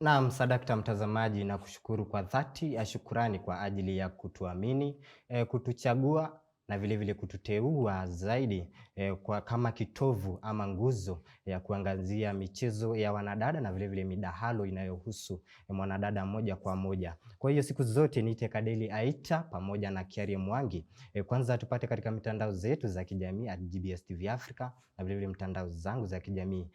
Naam, sadakta mtazamaji, na kushukuru kwa dhati ya shukurani kwa ajili ya kutuamini, kutuchagua na vile vile kututeua zaidi kwa kama kitovu ama nguzo ya kuangazia michezo ya wanadada na vile vile midahalo inayohusu mwanadada moja kwa moja. Kwa hiyo siku zote niite Kadeli Aita pamoja na Kiarie Mwangi. Kwanza tupate katika mitandao zetu za kijamii @GBS TV Africa na vile vile mitandao zangu za kijamii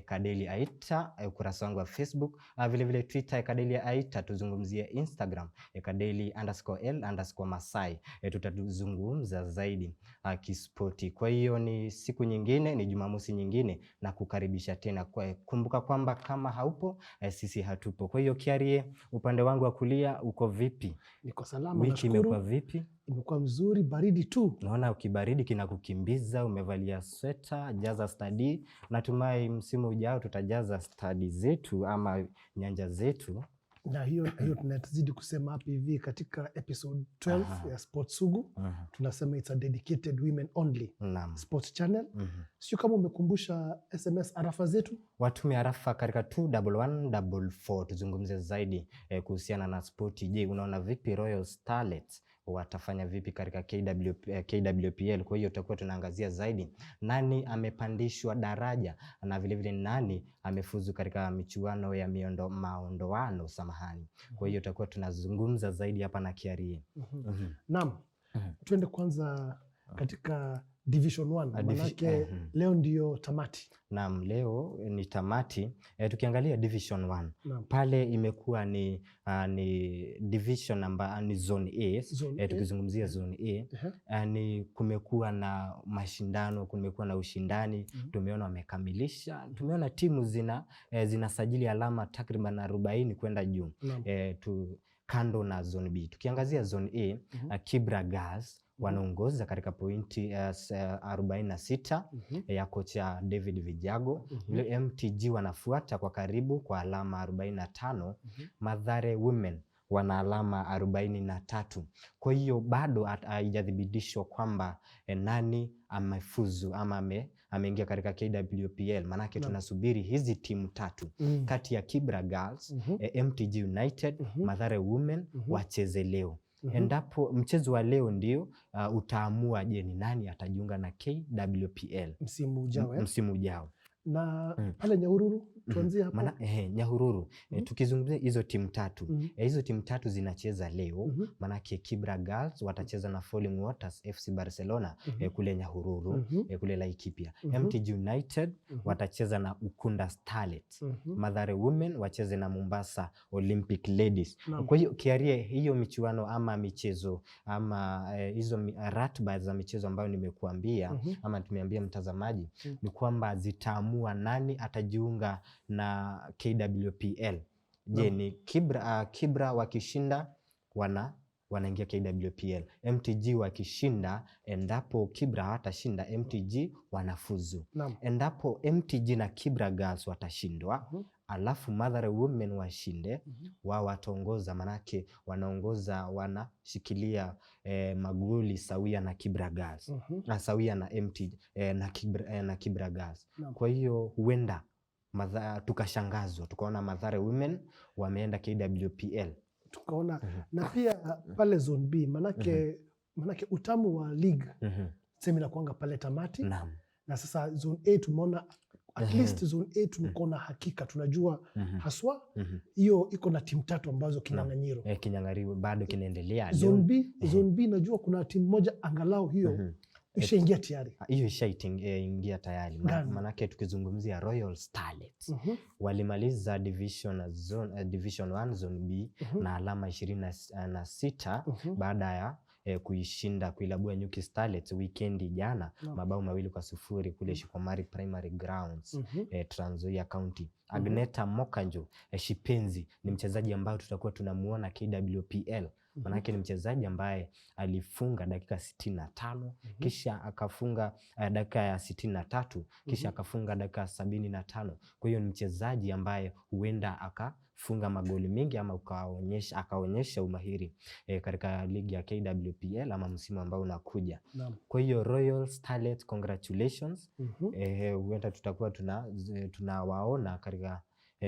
@Kadeli Aita, ukurasa wangu wa Facebook, vile vile Twitter Kadeli Aita, tuzungumzie Instagram Kadeli_L_Masai. Tutatuzungumza zaidi kispoti. Kwa hiyo ni siku nyingine, ni Jumamosi nyingine na kukaribisha tena. Kumbuka kwamba kama haupo sisi hatupo. Kwa hiyo Kiarie, upande wangu wa kulia uko vipi? Niko salama, wiki imekuwa vipi? Imekuwa mzuri, baridi tu. Naona ukibaridi kinakukimbiza, umevalia sweta, jaza study. Natumai msimu ujao tutajaza study zetu ama nyanja zetu. Na hiyo tunazidi kusema hapa hivi katika episode 12 ya Sports Sugu. Tunasema it's a dedicated women only sports channel. Sio kama umekumbusha SMS arafa zetu. Watume arafa katika 21144 tuzungumze zaidi kuhusiana na spoti. Je, unaona vipi Royal Starlets watafanya vipi katika KWPL? Kwa hiyo tutakuwa tunaangazia zaidi nani amepandishwa daraja na vile vile nani amefuzu katika michuano ya maondoano samahani. Kwa hiyo tutakuwa tunazungumza zaidi hapa na Kiarie. Naam. Tuende kwanza katika Division 1 manake leo ndio tamati. Naam, leo ni tamati. Tukiangalia Division 1 pale imekuwa ni division namba ni Zone A. Tukizungumzia Zone A ni kumekuwa na mashindano, kumekuwa na ushindani. Tumeona wamekamilisha, tumeona timu zinasajili alama takriban 40 kwenda juu. Kando na Zone B. Tukiangazia Zone A, Kibra Girls wanaongoza katika pointi 46 ya kocha David Vijago. MTG wanafuata kwa karibu kwa alama 45. Mathare Women wana alama 43. Kwa hiyo bado haijadhibitishwa kwamba nani amefuzu ama ameingia katika KWPL. Manake tunasubiri hizi timu tatu kati ya Kibra Girls, MTG United, Mathare Women wacheze leo. Endapo mchezo wa leo ndio utaamua je ni nani atajiunga na KWPL msimu ujao. Na pale Nyahururu tuanzie hapo. Nyahururu tukizungumzia hizo timu tatu. Hizo timu tatu zinacheza leo. Manake Kibra Girls watacheza na Falling Waters FC Barcelona kule Nyahururu, kule Laikipia. MTG United watacheza na Ukunda Starlets. Mathare Women wacheze na Mombasa Olympic Ladies. Kwa hiyo Kiarie, hiyo michuano ama michezo ama hizo ratiba za michezo ambayo nimekuambia ama tumeambia mtazamaji ni kwamba zitaamua nani atajiunga na KWPL. Je, ni Kibra wakishinda wanaingia KWPL. MTG wakishinda, endapo Kibra hawatashinda, MTG wanafuzu. Endapo MTG na Kibra Girls watashindwa, alafu Mathare Women washinde, wao wataongoza. Manake wanaongoza, wanashikilia magoli sawia na Kibra Girls, sawia na MTG na Kibra Girls. Kwa hiyo huenda tukashangazwa tukaona Mathare Women wameenda KWPL. Tukaona na pia pale Zone B manake utamu wa league sema inakuanga pale tamati. Na sasa Zone A tumeona at least Zone A tumeona hakika tunajua haswa hiyo iko na timu tatu ambazo kinyang'anyiro bado kinaendelea. Zone B najua kuna timu moja angalau hiyo ishaingia tayari. Hiyo ishaingia tayari. Manake tukizungumzia Royal Starlets walimaliza Division 1 Zone B na alama 26 baada ya kuilabua Nyuki Starlets weekend jana mabao 2-0 kule Shikomari Primary Grounds, Trans Nzoia County. Agneta Mokanjo Shipenzi ni mchezaji ambaye tutakuwa tunamuona KWPL. Manake ni mchezaji ambaye alifunga dakika 65 kisha akafunga dakika ya 63 kisha akafunga dakika 75. Kwa hiyo ni mchezaji ambaye huenda akafunga magoli mengi ama akaonyesha umahiri katika ligi ya KWPL ama msimu ambao unakuja. Kwa hiyo Royal Starlets, congratulations. Huenda tutakuwa tunawaona katika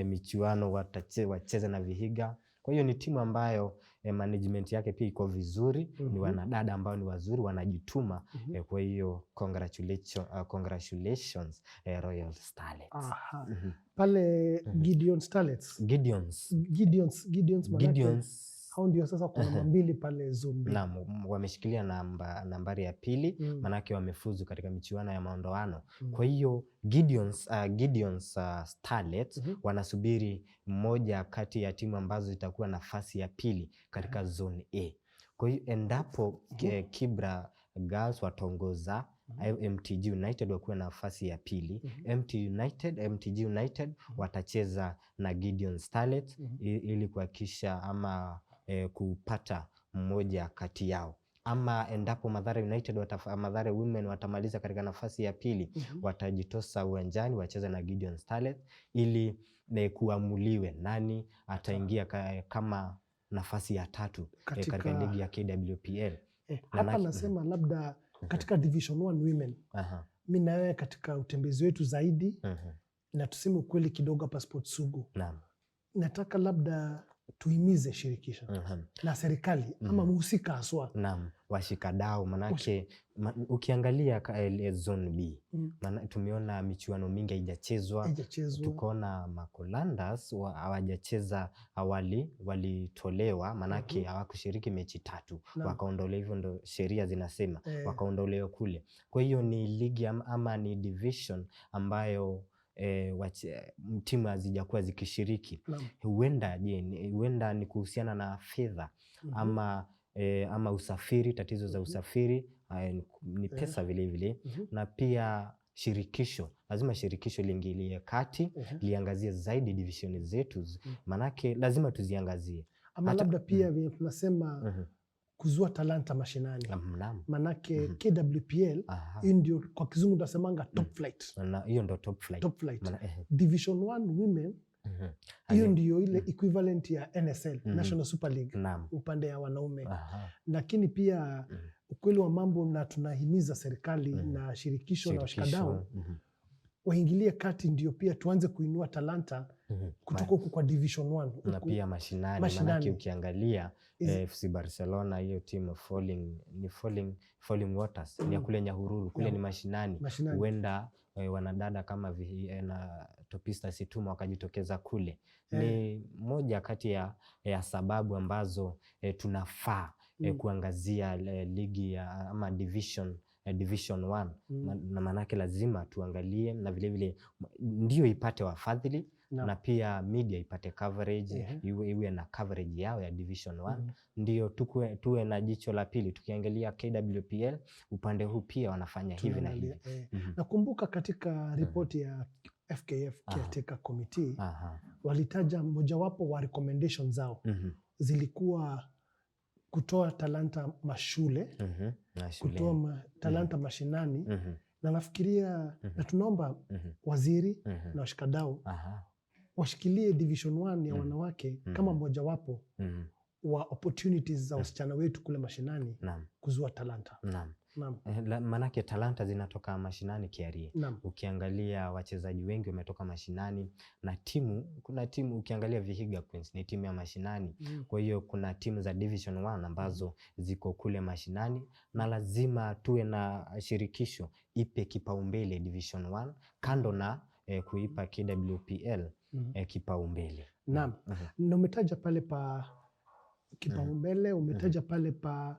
michuano wacheze na Vihiga. Kwa hiyo ni timu ambayo management yake pia iko vizuri. Ni wanadada ambao ni wazuri, wanajituma. Kwa hiyo congratulations Royal Starlets. Pale Gideon Starlets. Gideons hao ndio sasa kwa namba 2 pale zone B. Naam, wameshikilia nambari ya pili, manake wamefuzu katika michuano ya maondoano. Kwa hiyo Gideons Starlets wanasubiri mmoja kati ya timu ambazo zitakuwa nafasi ya pili katika zone A. Kwa hiyo endapo Kibra Girls wataongoza, MTG United wakuwa nafasi ya pili, MTG United watacheza na Gideon Starlets ili kuhakikisha ama kupata mmoja kati yao. Ama endapo Mathare United Mathare Women watamaliza katika nafasi ya pili, watajitosa uwanjani wacheze na Gideon Starlets ili kuamuliwe nani ataingia kama nafasi ya 3 katika ligi ya KWPL. Hapa nasema labda katika Division 1 Women. Mimi na wewe katika utembezi wetu zaidi na tuseme ukweli kidogo hapa Sports Sugu. Nataka labda tuhimize shirikisho na serikali ama mhusika haswa. Naam, washikadau manake ukiangalia zone B tumeona michuano mingi haijachezwa. Tukaona Makolandas hawajacheza awali, walitolewa manake hawakushiriki mechi 3, wakaondolewa. Hivyo ndo sheria zinasema, wakaondolewa kule. Kwa hiyo ni ligi ama ni division ambayo timu hazijakuwa zikishiriki. Huenda ni kuhusiana na fedha ama usafiri, tatizo za usafiri, ni pesa vile vile. Na pia shirikisho, lazima shirikisho liingilie kati, liangazie zaidi divisioni zetu, manake lazima tuziangazie. Ama labda pia vile tunasema kuzua talanta mashinani. Manake KWPL hiyo ndio kwa kizungu tunasemanga top flight. Hiyo ndio top flight. Division 1 Women hiyo ndio ile equivalent ya NSL, National Super League, upande ya wanaume. Lakini pia ukweli wa mambo, na tunahimiza serikali na shirikisho na washikadau waingilie kati, ndio pia tuanze kuinua talanta kutoka huko kwa Division 1 na pia mashinani. Manake ukiangalia FC Barcelona, hiyo team Falling Waters ni ya kule Nyahururu, kule ni mashinani. Huenda wanadada kama na Topista Situma wakajitokeza kule. Ni moja kati ya sababu ambazo tunafaa kuangazia ligi ya ama Division 1 na manake lazima tuangalie, na vile vile ndio ipate wafadhili na pia media ipate coverage, iwe na coverage yao ya Division 1. Ndio tuwe na jicho la pili tukiangalia KWPL upande huu pia wanafanya hivi na hivi. Nakumbuka katika ripoti ya FKF Caretaker Committee walitaja mojawapo wa recommendations zao zilikuwa kutoa talanta mashule, kutoa talanta mashinani, na nafikiria na tunaomba waziri na washikadau washikilie Division 1 ya wanawake kama mojawapo wa opportunities za wasichana wetu kule mashinani kuzua talanta. Manake talanta zinatoka mashinani kiarie. Ukiangalia wachezaji wengi wametoka mashinani, na kuna timu ukiangalia Vihiga Queens ni timu ya mashinani. Kwa hiyo kuna timu za Division 1 ambazo ziko kule mashinani, na lazima tuwe na shirikisho ipe kipaumbele Division 1 kando na kuipa KWPL kipaumbele. Naam. Na umetaja pale pa kipaumbele, umetaja pale pa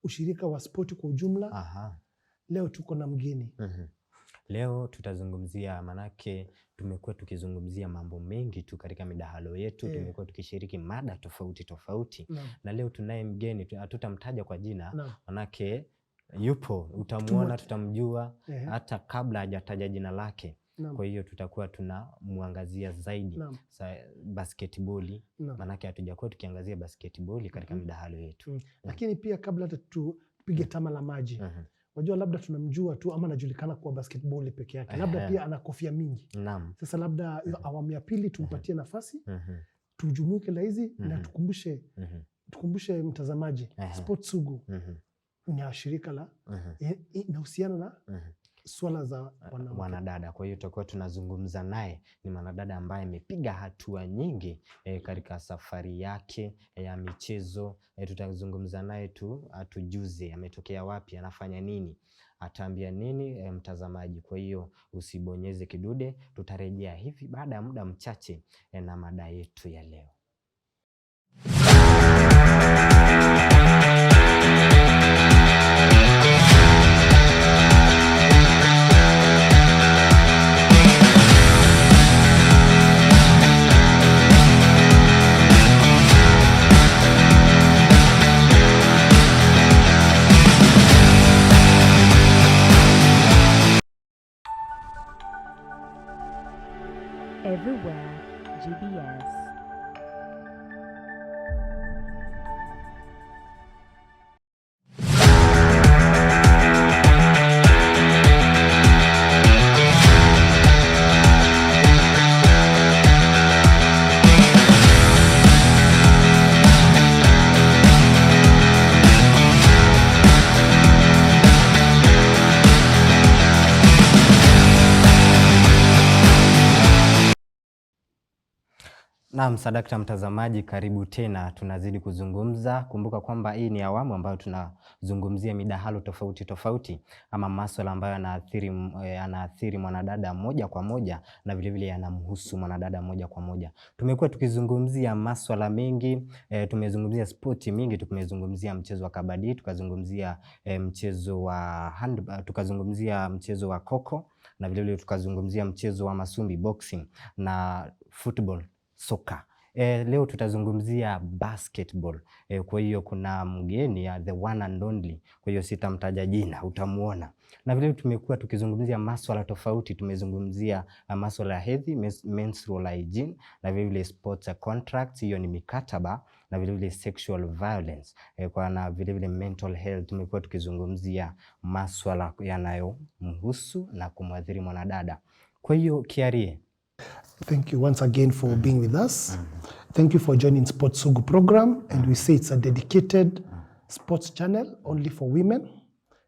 ushirika wa spoti kwa ujumla. Leo tuko na mgeni. Leo tutazungumzia, manake tumekuwa tukizungumzia mambo mengi tu katika midahalo yetu. Tumekuwa tukishiriki mada tofauti. Na leo tunaye mgeni, hatutamtaja kwa jina, manake yupo, utamuona, tutamjua hata kabla hajataja jina lake. Kwa hiyo tutakuwa tunamuangazia zaidi basketball, manake hatujakuwa tukiangazia basketball katika midahalo yetu. Lakini pia kabla tupige tama la maji, wajua labda tunamjua tu ama anajulikana kwa basketball peke yake, labda pia ana kofia mingi. Sasa labda awamu ya pili tumpatie nafasi, tujumuike la hizi na tukumbushe mtazamaji Sports Sugu ni shirika la inahusiana na swala za wanadada. Kwa hiyo tutakuwa tunazungumza naye, ni mwanadada ambaye amepiga hatua nyingi katika safari yake ya michezo. Tutazungumza naye tu atujuze ametokea wapi, anafanya nini, ataambia nini mtazamaji. Kwa hiyo usibonyeze kidude, tutarejea hivi baada ya muda mchache na mada yetu ya leo. Everywhere GBS. Naam, sadakta mtazamaji, karibu tena. Tunazidi kuzungumza. Kumbuka kwamba hii ni awamu ambayo tunazungumzia midahalo tofauti tofauti ama masuala ambayo yanaathiri mwanadada moja kwa moja na vile vile yanamhusu mwanadada moja kwa moja. Tumekuwa tukizungumzia masuala mengi, tumezungumzia spoti mingi, tumezungumzia mchezo wa kabadi, tukazungumzia mchezo wa handball, tukazungumzia mchezo wa koko na vile vile tukazungumzia mchezo wa masumbi boxing na football soka. Leo tutazungumzia basketball. Kwa hiyo kuna mgeni ya the one and only, kwa hiyo sitamtaja jina, utamuona. Na vile tumekuwa tukizungumzia masuala tofauti, tumezungumzia masuala ya hedhi, menstrual hygiene, na vile vile sports contracts, hiyo ni mikataba, na vile vile sexual violence, na vile vile mental health. Tumekuwa tukizungumzia masuala yanayomhusu na kumwathiri mwanadada. Kwa hiyo Kiarie, thank you once again for being with us. Thank you for joining Sports Sugu program. And we say it's a dedicated sports channel only for women.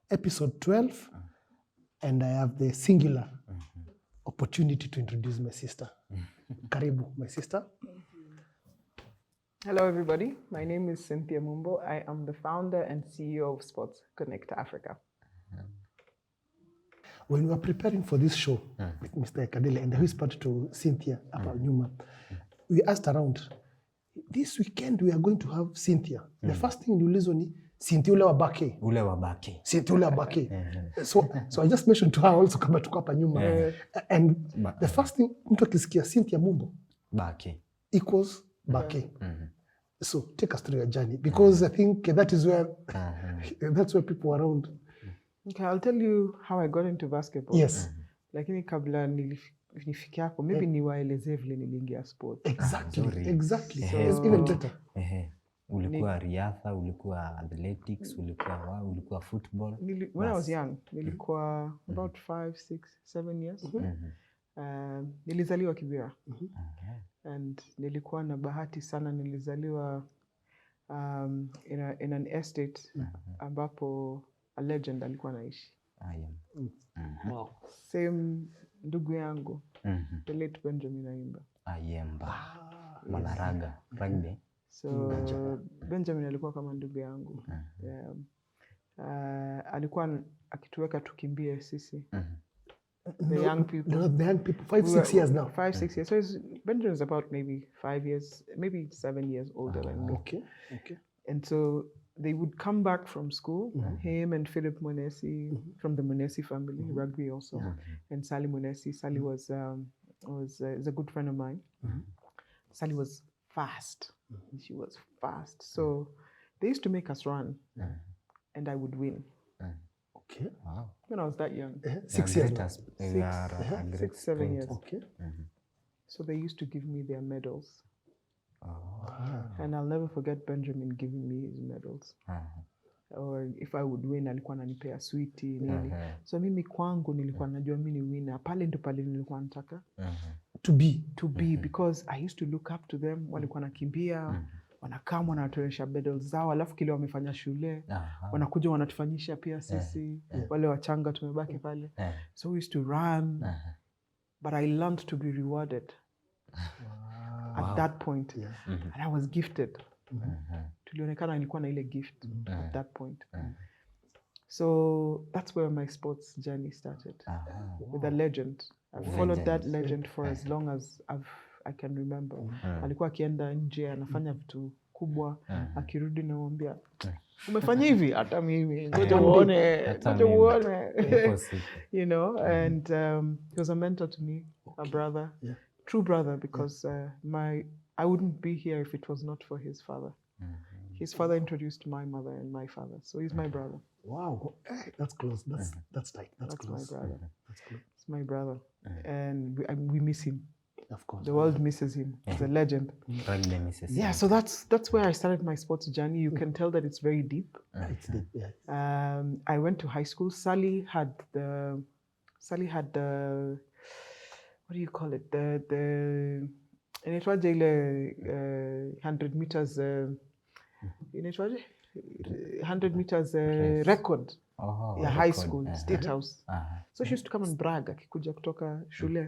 Episode 12. And I have the singular opportunity to introduce my sister. Karibu, my sister. Hello, everybody. My name is Cynthia Mumbo. I am the founder and CEO of Sports Connect Africa. When we were preparing for this show with Mr. Kadele and the whispered to Cynthia about Numa, we asked around, this weekend we are going to have Cynthia. The first thing you listen ni Cynthia ule wabake. Ule wabake. Cynthia ule wabake. So I just mentioned to her also kama tuko hapa nyuma. And the first thing mtu akisikia Cynthia Mumbo Bake equals bake. So take us through your journey because I think that is where that's where people around. Okay, I'll tell you how I got into basketball. Yes. Lakini kabla nifikia hapo, maybe niwaelezee vile niliingia sport. Exactly. So, it's even better. Ulikuwa riadha, ulikuwa athletics, ulikuwa football. When I was young, nilikuwa about 5, 6, 7 years. Nilizaliwa Kibera. And nilikuwa na bahati sana, nilizaliwa in an estate ambapo a legend alikuwa naishi. Wow. Same ndugu yangu, the late Benjamin Ayimba. Ayemba. Mwanaraga, rugby. So Benjamin alikuwa kama ndugu yangu. Alikuwa akituweka tukimbie sisi. The young people. The young people, 5, 6 years now. 5, 6 years. So Benjamin is about maybe 5 years, maybe 7 years older than me. Okay. And so they would come back from school, him and Philip Monesi from the Monesi family, rugby also, and Sally Monesi. Sally was a good friend of mine. Sally was fast. She was fast. So they used to make us run, and I would win. Okay. Wow. When I was that young. 6 years. 6, 7 years. Okay. So they used to give me their medals. And I'll never forget Benjamin giving me his medals. Or if I would win, alikuwa ananipea sweetie nini. So mimi kwangu nilikuwa najua mimi ni winner. Pale ndo pale nilikuwa nataka To be because I used to look up to them. Walikuwa nakimbia, wanakaa wanatuonyesha medals zao, alafu kile wamefanya shule wanakuja wanatufanyisha pia sisi wale wachanga tumebaki pale. So we used to run, but I learned to be rewarded at that point. And I was gifted. Tulionekana nilikuwa na ile gift at that point. So that's where my sports journey started, with a legend. I've followed that legend for as long as I can remember. Alikuwa akienda nje anafanya vitu kubwa, akirudi namwambia umefanya hivi, hata mimi ngoja uone. You know, and he was a mentor to me, a brother, true brother, because I wouldn't be here if it was not for his father. His father introduced my mother and my father, so he's my brother. Wow, that's close. That's tight. That's close. My brother. That's close. It's my brother, and we miss him. Of course, the world misses him. He's a legend. Yeah, so that's where I started my sports journey. You can tell that it's very deep. It's deep. Yeah. I went to high school. Sally had the what do you call it? The inaitwaje ile 100 meters 100 meters record high school, State House. So she used to come and brag akikuja kutoka shule.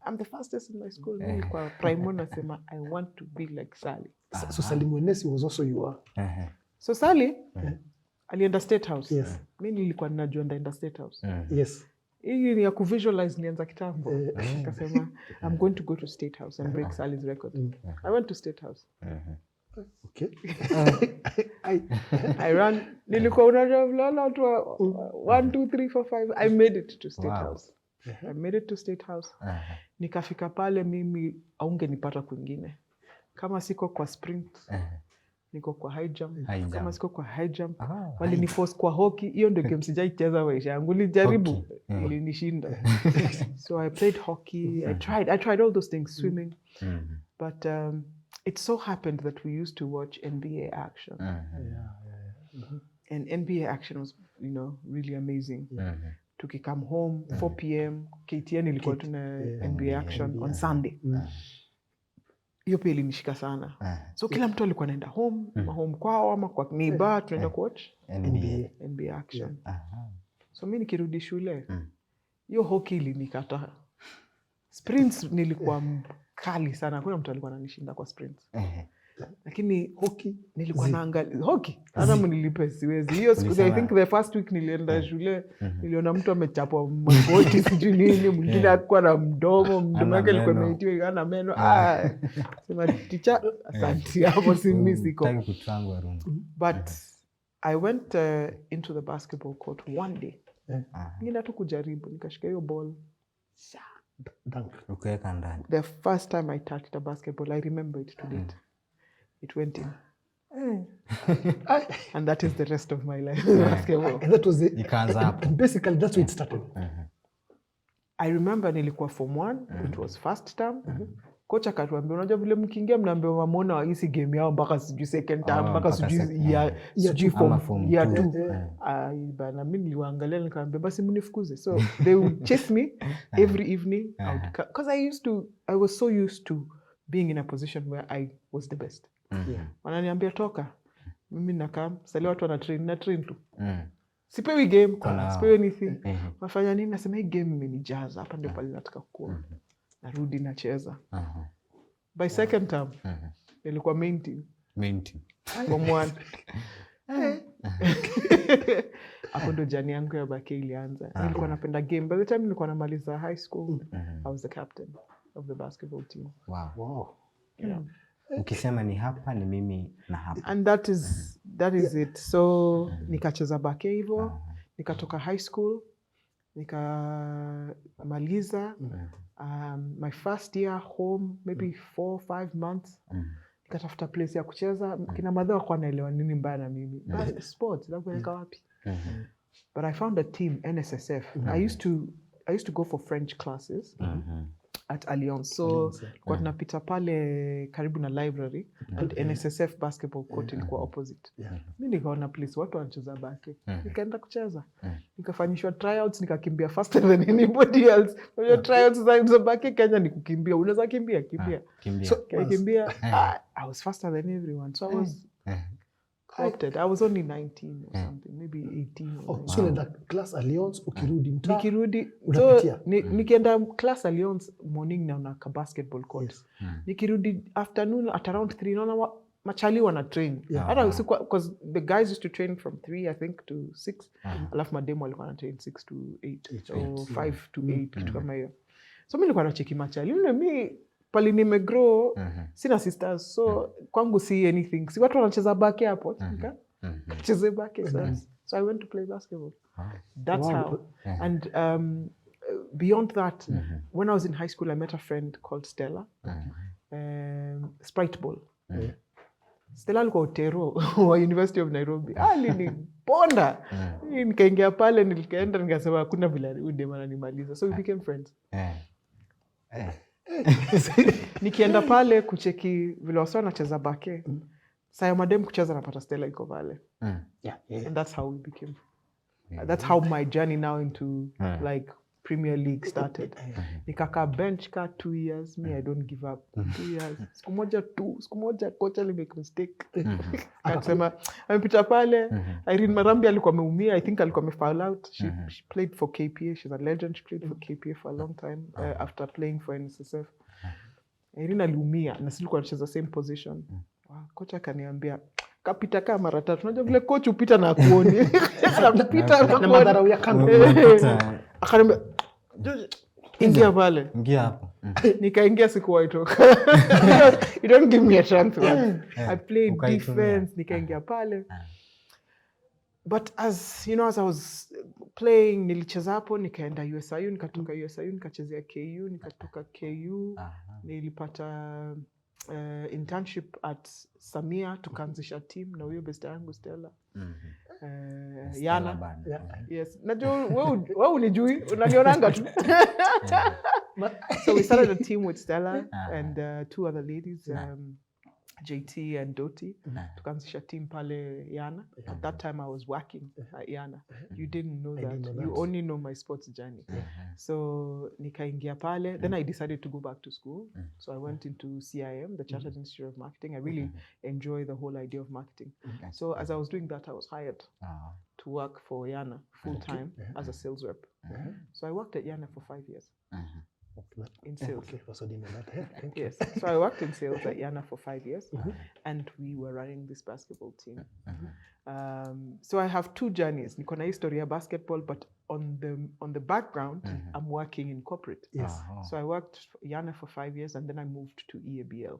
I'm the fastest in my school. Kwa prime nasema I want to be like Sally. So Sally Mwenesi was also your. So Sally alienda State House. Yes. Mimi nilikuwa ninajua ndaenda State House. Yes. Hii ni ya kuvisualize nianza kitambo. Nikasema I'm going to go to State House and break Sally's record. I went to State House. Okay. I ran. Nilikuwa unajua vlala tu 1 2 3 4 5. I made it to State House. I made it to State House. Nikafika pale mimi aungenipata kwingine. Kama siko kwa sprint, niko kwa high jump. Kama siko kwa high jump, waliniforce kwa hockey. Hiyo ndio game sijaicheza maisha yangu. Nilijaribu, ilinishinda. So I played hockey. I tried all those things, swimming. But it so happened that we used to watch NBA action. And NBA action was, really amazing. Tukikam home, 4 p.m, KTN ilikuwa tuna NBA action on Sunday. Hiyo pia ilinishika sana. So kila mtu alikuwa anaenda home kwao ama kwa neighbor, tunaenda kuwatch NBA action. So mimi nikirudi shule, hiyo hockey ilinikata. Sprints nilikuwa kali sana. Kuna mtu alikuwa ananishinda kwa sprints. Lakini hockey nilikuwa naangalia hockey. Hata mnilipe siwezi. Hiyo siku I think the first week nilienda shule, niliona mtu amechapwa magoti sijui nini, mwingine alikuwa na mdomo wake alikuwa umeitiwa na meno. Sema teacher, asante hapo si siko. But I went into the basketball court one day. Nina tu kujaribu, nikashika hiyo ball. The first time I touched a basketball, I remember it to date. It went in. And that is the rest of my life. Basketball. And that was it. And basically that's where it started. I remember nilikuwa form 1, it was first term. Coach akatuambia unajua vile mkiingia mnaambiwa mamona wa hisi game yao mpaka sijui second term mpaka sijui form year 2. Bana mimi niliwaangalia nikamwambia basi mnifukuze. So they would chase me every evening because I was so used to being in a position where I was the best. Wananiambia toka. Mimi nakaa sasa watu wana train tu. Sipewi game, sipewi anything. Wafanya nini? Nasema hii game imenijaza hapa ndio pale nataka kuwa. Narudi nacheza. By second term, nilikuwa main team. Form 1. Hapo ndo jani yangu ya bake ilianza. Nilikuwa napenda game. By the time nilikuwa namaliza high school, I was the captain of the basketball team. Wow. Yeah. Ukisema ni hapa ni mimi na hapa. And that is it. So nikacheza bake hivyo, nikatoka high school, nikamaliza my first year home, maybe 4-5 months. Nikatafuta place ya kucheza. Kina madha wako wanaelewa nini mbaya na mimi. Sports, nakupeleka wapi? But I found a team, NSSF. I used to go for French classes. at Alliance. So Alliance, yeah. kwa tunapita pale karibu na library and NSSF basketball court ilikuwa opposite. Mimi nikaona place watu wanacheza bake. Nikaenda kucheza. Nikafanyishwa tryouts, nikakimbia faster than anybody else. Your tryouts za bake Kenya ni kukimbia. Unaweza kimbia. So kimbia, I was faster than everyone. So I was opted. I was only 19 or something, maybe 18. So unaenda class Alliance ukirudi mtaa. Nikirudi unapitia. Nikienda class Alliance morning naona ka basketball court. Yes. Nikirudi afternoon at around 3 naona machali wana train. Hata usiku because the guys used to train from 3 I think to 6. Alafu mademo walikuwa na train 6 to 8 or 5 to 8 kitu kama hiyo. So mimi nilikuwa nacheki machali. Mimi pali nimegrow sina sisters so kwangu see anything. Si watu wanacheza bake hapo. Cheze bake sasa. So I went to play basketball. That's how. And beyond that, when I was in high school, I met a friend called Stella. Sprite ball. Stella alikuwa Utero wa University of Nairobi. Aliniponda. Nikaingia pale, nikaenda nikasema hakuna vile ude ananimaliza. So we became friends. Nikienda pale kucheki vile wasa wanacheza bake. Saya madem kucheza napata Stella iko pale. And that's how we became. That's how my journey now into like Premier League started. Nikaka bench ka 2 years. Me, I don't give up. 2 years. Siku moja coach ali make mistake. Akasema amepita pale. Irene Marambi alikuwa ameumia. I think alikuwa amefoul out. She played for KPA. She's a legend. She played for KPA for a long time after playing for NSSF. Irene aliumia na sisi tulikuwa tunacheza same position. Coach akaniambia kapita kama mara 3. Unajua vile coach upita na akuoni. Anapita na madharau ya kando. Akaniambia ingia pale. Ingia hapo. Nikaingia sikuwahi toka. You don't give me a chance. I played defense. Nikaingia pale. But as you know, as I was playing, nilicheza hapo, nikaenda USIU, nikatoka USIU, nikachezea KU, nikatoka KU, nilipata internship at Samia, tukaanzisha team na huyo best yangu Stella. Yana. Yes. Najua wewe unijui, unanionanga tu. So we started a team with Stella and 2 other ladies, JT and Doti. Tukaanzisha team pale Yana. At that time I was working at Yana. You didn't know that. You only know my sports journey. So nikaingia pale. Then I decided to go back to school. So I went into CIM, the Chartered Institute of Marketing. I really enjoy the whole idea of marketing. So as I was doing that, I was hired to work for Yana full time as a sales rep. So I worked at Yana for 5 years. In sales. Yes. So I worked in sales at Yana for 5 years and we were running this basketball team. So I have 2 journeys. Niko na history ya basketball, but on the background, I'm working in corporate. Yes. So I worked for Yana for 5 years and then I moved to EABL.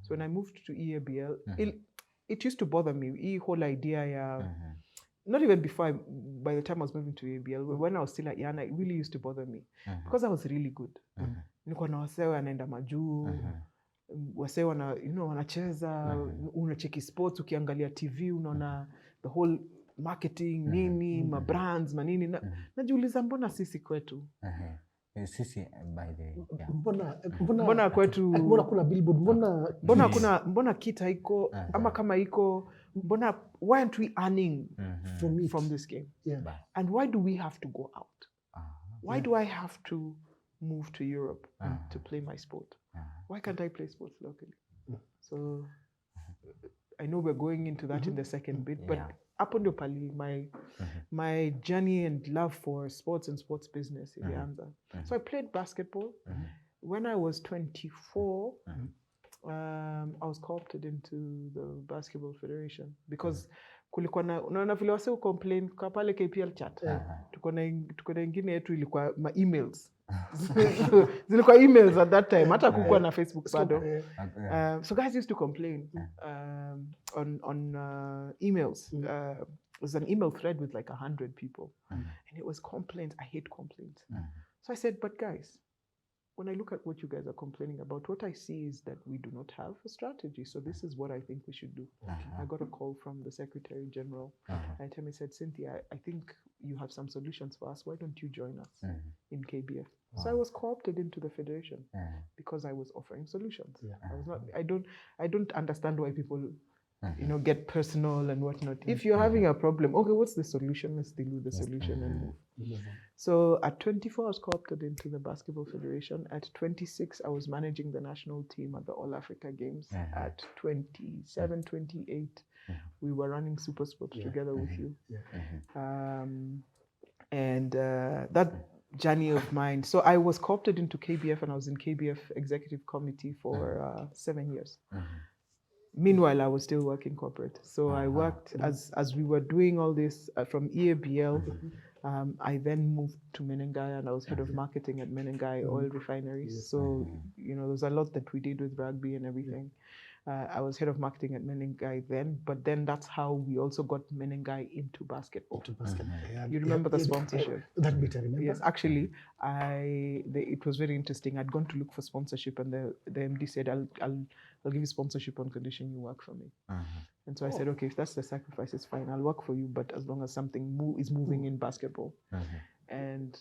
So when I moved to EABL, it used to bother me. The whole idea not even before, by the time I was moving to ABL, when I was still at Yana, it really used to bother me because I was really good. Nilikuwa na wasee wanaenda majuu, wasee wanacheza, unacheki sports, ukiangalia TV, unaona the whole marketing, nini, mabrands, manini. Najiuliza mbona sisi kwetu? Sisi by the mbona kwetu mbona kuna billboard mbona kita iko ama kama iko mbona why aren't we earning from this game? And why do we have to go out? Why do I have to move to Europe to play my sport? Why can't I play sports locally? So I know we're going into that in the second bit, but hapo ndio pali my journey and love for sports and sports business ilianza. So I played basketball. When I was 24, I was co-opted into the Basketball Federation because kulikuwa na unaona vile wase complain kwa pale KPL chat. Tuko na ingine yetu ilikuwa ma emails. Zilikuwa emails at that time, hata kukuwa na Facebook bado. So guys used to complain on emails. It was an email thread with like 100 people. And it was complaints. I hate complaints. So I said, but guys, when I look at what you guys are complaining about, what I see is that we do not have a strategy. So this is what I think we should do. I got a call from the Secretary General. And he said, Cynthia, I think you have some solutions for us. Why don't you join us in KBF? So I was co-opted into the federation because I was offering solutions. I was not. I don't understand why people, get personal and whatnot. If you're having a problem, okay, what's the solution? Let's deal with the solution and move. So at 24, I was co-opted into the Basketball Federation. At 26, I was managing the national team at the All Africa Games. At 27, 28, we were running Super Sports together with you. And that journey of mine. So I was co-opted into KBF, and I was in KBF Executive Committee for 7 years. Meanwhile, I was still working corporate. So I worked as we were doing all this from EABL. I then moved to Menengai, and I was head of marketing at Menengai Oil Refineries. So, there's a lot that we did with rugby and everything. I was head of marketing at Menengai then, but then that's how we also got Menengai into basketball. You remember the sponsorship? That bit I remember. Yes, actually, it was very interesting. I'd gone to look for sponsorship, and the MD said, I'll give you sponsorship on condition you work for me. And so I said, okay, if that's the sacrifice, it's fine. I'll work for you, but as long as something is moving in basketball. And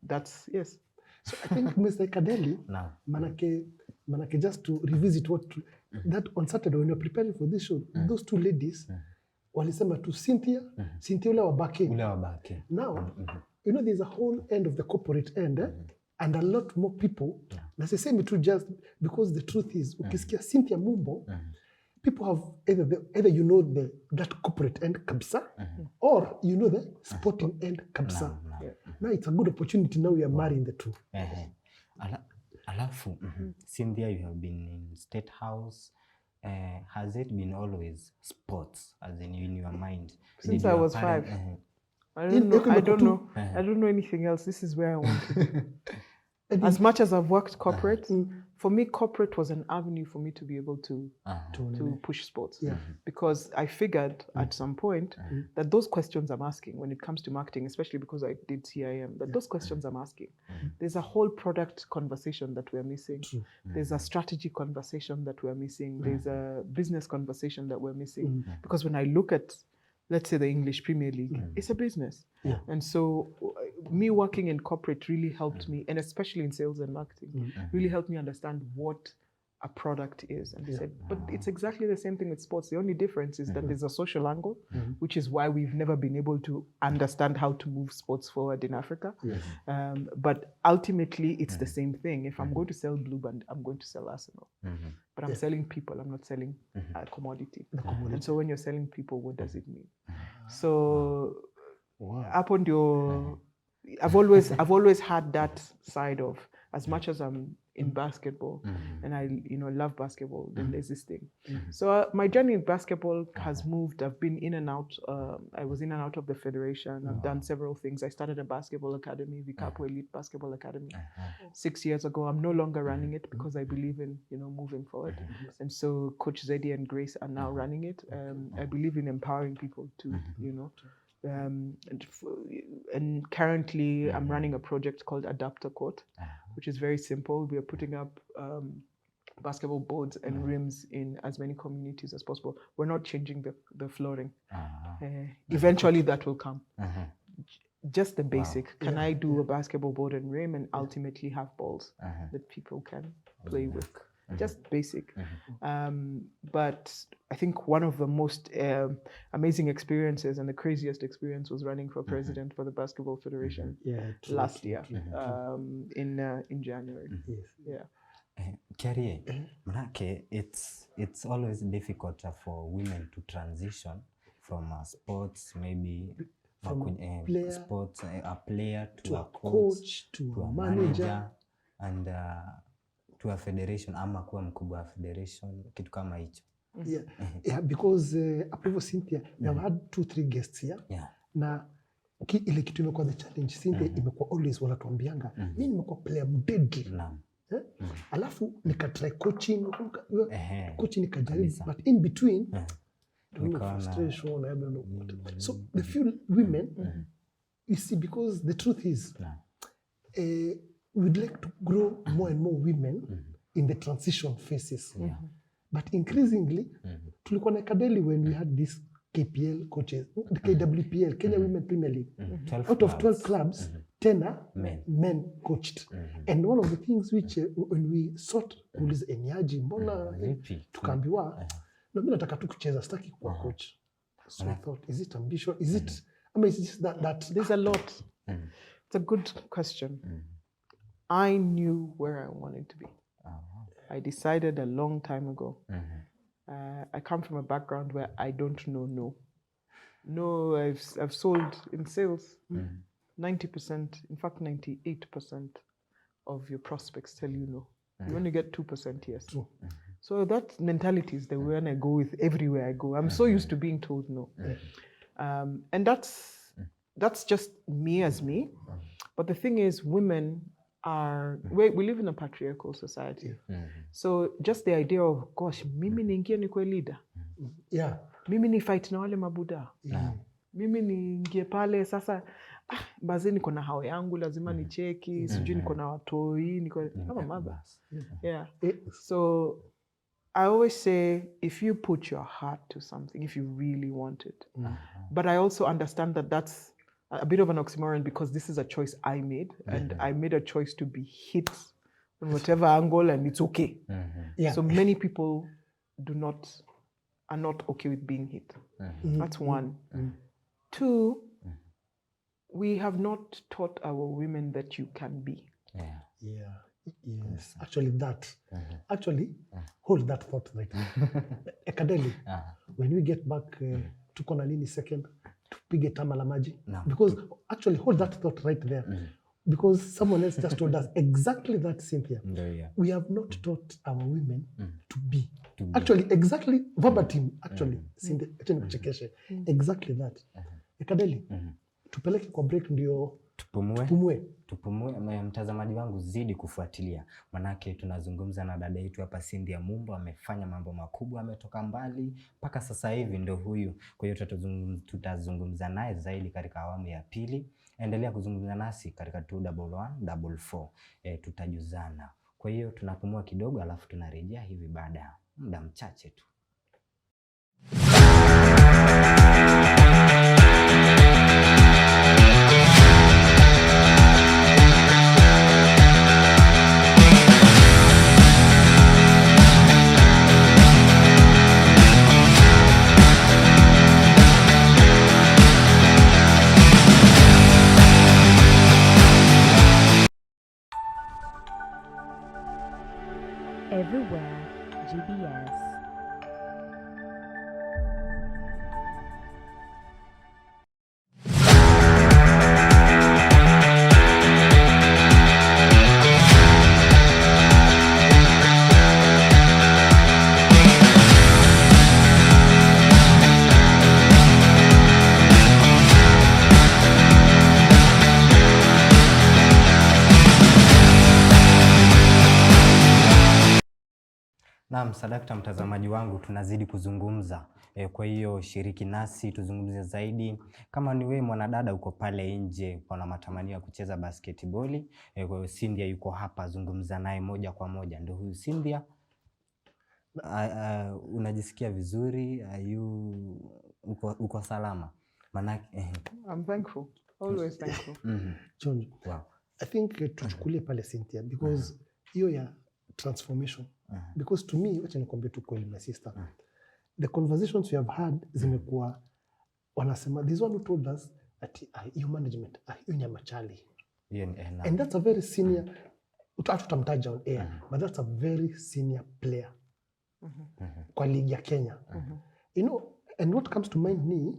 that's, yes. So I think Mr. Kadeli, manake just to revisit that on Saturday when you're preparing for this show, those two ladies, walisema to Cynthia ule wabake. Now, there's a whole end of the corporate end, and a lot more people. Na sisemi tu just because the truth is, ukisikia Cynthia Mumbo, people have either that corporate end kabisa, or the sporting end kabisa. Now it's a good opportunity. Now we are marrying the two. Alafu, Cynthia, you have been in State House. Has it been always sports, as in your mind? Since I was 5. I don't know anything else. This is where I want to be. As much as I've worked corporate, for me, corporate was an avenue for me to be able to push sports. Because I figured at some point that those questions I'm asking when it comes to marketing, especially because I did CIM, that those questions I'm asking, there's a whole product conversation that we're missing. There's a strategy conversation that we're missing. There's a business conversation that we're missing. Because when I look at, let's say, the English Premier League, it's a business. And so me working in corporate really helped me, and especially in sales and marketing, really helped me understand what a product is. And I said, but it's exactly the same thing with sports. The only difference is that there's a social angle, which is why we've never been able to understand how to move sports forward in Africa. But ultimately, it's the same thing. If I'm going to sell Blue Band, I'm going to sell Arsenal. But I'm selling people, I'm not selling a commodity. And so when you're selling people, what does it mean? So upon your... I've always had that side of, as much as I'm in basketball and I love basketball, then there's this thing. So my journey in basketball has moved. I've been in and out. I was in and out of the federation. I've done several things. I started a basketball academy, Vikapo Elite Basketball Academy, 6 years ago. I'm no longer running it because I believe in moving forward. And so Coach Zedi and Grace are now running it. I believe in empowering people to and currently I'm running a project called Adapter Court, which is very simple. We are putting up basketball boards and rims in as many communities as possible. We're not changing the flooring. Eventually that will come. Just the basic. Can I do a basketball board and rim and ultimately have balls that people can play with? Just basic. But I think one of the most amazing experiences and the craziest experience was running for president for the Basketball Federation last year in January. Kerry, manake it's always difficult for women to transition from sports, maybe from a player to a coach to a manager and to a federation ama kuwa mkubwa wa federation, kitu kama hicho. Because Aprovo Cynthia, we have had 2-3 guests here. Na ile kitu imekuwa the challenge. Cynthia imekuwa always wanatuambianga, mimi nimekuwa player deadly. Alafu nikatry coaching, nikajaribu, but in between frustration, I don't know what. So the few women, you see, because the truth is, we'd like to grow more and more women in the transition phases. But increasingly, tulikuwa na Kadeli when we had this KPL coaches, KWPL, Kenya Women Premier League. 12 Out of 12 clubs. clubs, 10 are men coached. And one of the things which when we sought kuuliza enyaji mbona Vipi? tukaambiwa na mimi nataka tu kucheza, sitaki kuwa coach. So I thought, is it ambition? Is it, I mean, it's just that There's a lot. It's a good question. I knew where I wanted to be. I decided a long time ago. I come from a background where I don't know no. No, I've sold in sales. 90%, in fact 98% of your prospects tell you no. You only get 2% yes. So that mentality is the one I go with everywhere I go. I'm so used to being told no. And that's just me as me. But the thing is, women we live in a patriarchal society. So just the idea of, gosh, mimi niingie nikuwe leader. Yeah. Mimi ni fight na wale mabuda. Mimi niingie pale sasa, bazi niko na hao yangu lazima ni cheki, sijui niko na watoi, I'm a mother. Yeah. So I always say, if you put your heart to something, if you really want it. But I also understand that that's a bit of an oxymoron because this is a choice I made, and I made a choice to be hit on whatever angle, and it's okay. Yeah. So many people are not okay with being hit. That's one. Two, we have not taught our women that you can be. Yes. Actually, hold that thought right now. Ekadeli, when we get back, tuko na nini second, tupige tama la maji. Because actually, hold that thought right there. Because someone else just told us exactly that, Cynthia. We have not taught our women to be. Actually, exactly, verbatim, actually, Cynthia, exactly that. Ekadeli, tupeleke kwa break ndio Tupumue. Mtazamaji wangu, zidi kufuatilia, manake tunazungumza na dada yetu hapa Cynthia Mumbo. Amefanya mambo makubwa, ametoka mbali mpaka sasa hivi ndo huyu. Kwa hiyo tutazungumza naye zaidi katika awamu ya pili. Endelea kuzungumza nasi katika 21144. Tutajuzana. Kwa hiyo tunapumua kidogo, alafu tunarejea hivi baada ya muda mchache tu. Everywhere GBS. Naam, sadakta mtazamaji wangu, tunazidi kuzungumza. Kwa hiyo shiriki nasi tuzungumze zaidi. Kama ni wewe mwanadada uko pale nje una matamanio ya kucheza basketball, kwa hiyo Cynthia yuko hapa, zungumza naye moja kwa moja. Ndio huyu Cynthia. Unajisikia vizuri? Uko salama? Manake I'm thankful. Always thankful. John, wow. I think tuchukulie pale Cynthia because hiyo ya transformation. Because to me, wacha nikwambie tu kweli my sister, the conversations we have had zimekuwa wanasema, this one who told us ati hiyo management hiyo ni machali. And that's a very senior, tutamtaja on air, but that's a very senior player kwa ligi ya Kenya. You know, and what comes to mind ni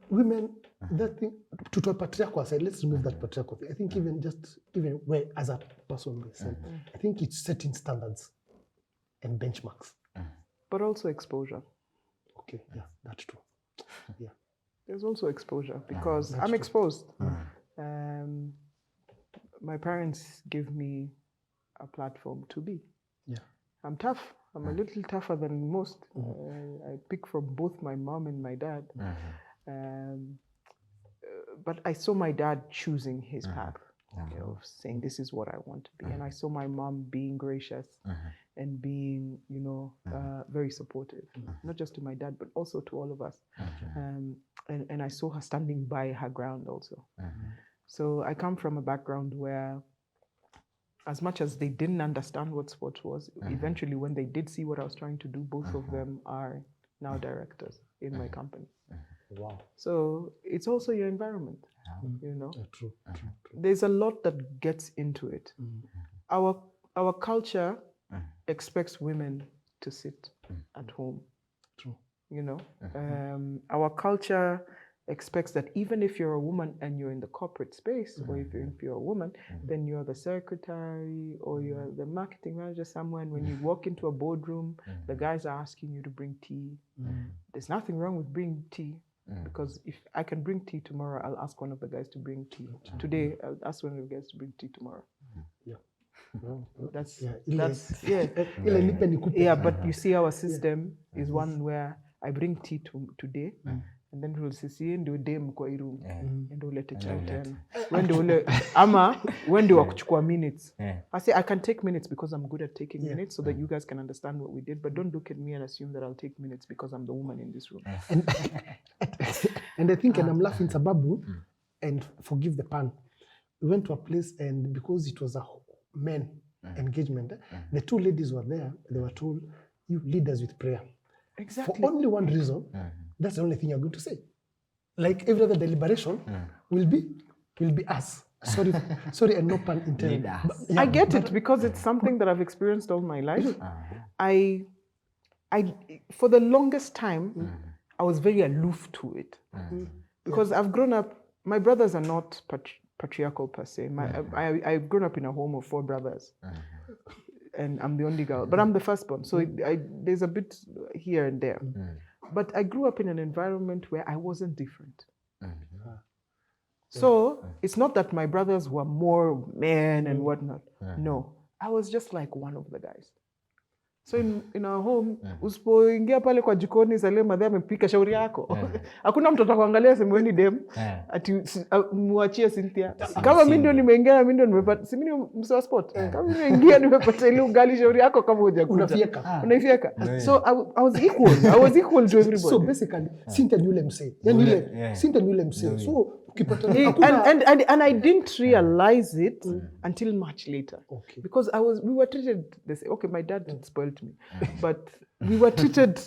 women, that thing, to patriarchal aside, let's remove that patriarchal thing. I think even where as a person myself, I think it's setting standards and benchmarks. But also exposure. Okay, yeah, that's true. Yeah. There's also exposure because I'm exposed. My parents give me a platform to be. Yeah. I'm tough. I'm a little tougher than most. I pick from both my mom and my dad. But I saw my dad choosing his path. of saying, this is what I want to be. And I saw my mom being gracious and being, very supportive, not just to my dad, but also to all of us. And I saw her standing by her ground also. So I come from a background where, as much as they didn't understand what sport was, eventually when they did see what I was trying to do, both of them are now directors in my company. Wow. So it's also your environment, True. There's a lot that gets into it. Our culture expects women to sit at home. True. Our culture expects that even if you're a woman and you're in the corporate space, or if you're a woman, then you're the secretary or you're the marketing manager somewhere. And when you walk into a boardroom, the guys are asking you to bring tea. There's nothing wrong with bringing tea, because if I can bring tea tomorrow, I'll ask one of the guys to bring tea. Today, I'll ask one of the guys to bring tea tomorrow. That's but you see, our system is one where I bring tea today, and then we'll see ndio dem kwa room and ulete chai tena wende ule ama wende wa kuchukua minutes. I say I can take minutes because I'm good at taking minutes, so that you guys can understand what we did, but don't look at me and assume that I'll take minutes because I'm the woman in this room. And I think, and I'm laughing sababu, and forgive the pun, we went to a place, and because it was a men engagement, the two ladies were there. They were told, you lead us with prayer. Exactly. For only one reason. That's the only thing you're going to say. Like every other deliberation will be us. Sorry, and no pun intended. I get it, because it's something that I've experienced all my life. I for the longest time, I was very aloof to it, because I've grown up. My brothers are not patriarchal per se. I've grown up in a home of 4 brothers. And I'm the only girl, but I'm the firstborn. So there's a bit here and there. But I grew up in an environment where I wasn't different. So it's not that my brothers were more men and whatnot. No, I was just like one of the guys. So in our home, usipoingia pale kwa jikoni Saleh madhe amepika shauri yako. Hakuna mtu atakuangalia sema wewe ni dem. Ati muachie Cynthia. Kama mimi ndio nimeingia, mimi ndio nimepata. Si mimi mswa sport. Kama mimi nimeingia nimepata ile ugali shauri yako kama hujakuja. Unafieka. So I was equal. I was equal to everybody. So basically, Cynthia ni yule msee. Yaani ile Cynthia ni yule msee. So and I didn't realize it until much later. Okay. Because we were treated this. Okay, my dad spoiled me, but we were treated.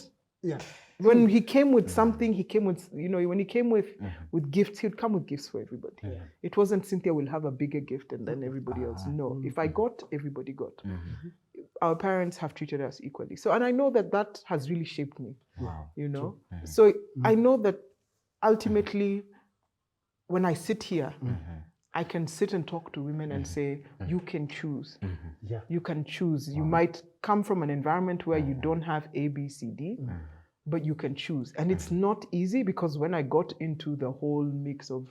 When he came with something, he came with, when he came with gifts, he would come with gifts for everybody. It wasn't Cynthia will have a bigger gift and then everybody else. No, if I got, everybody got. Our parents have treated us equally. So, and I know that has really shaped me. Wow. So I know that ultimately, when I sit here, I can sit and talk to women and say, you can choose. You can choose. You might come from an environment where you don't have A, B, C, D, but you can choose. And it's not easy, because when I got into the whole mix of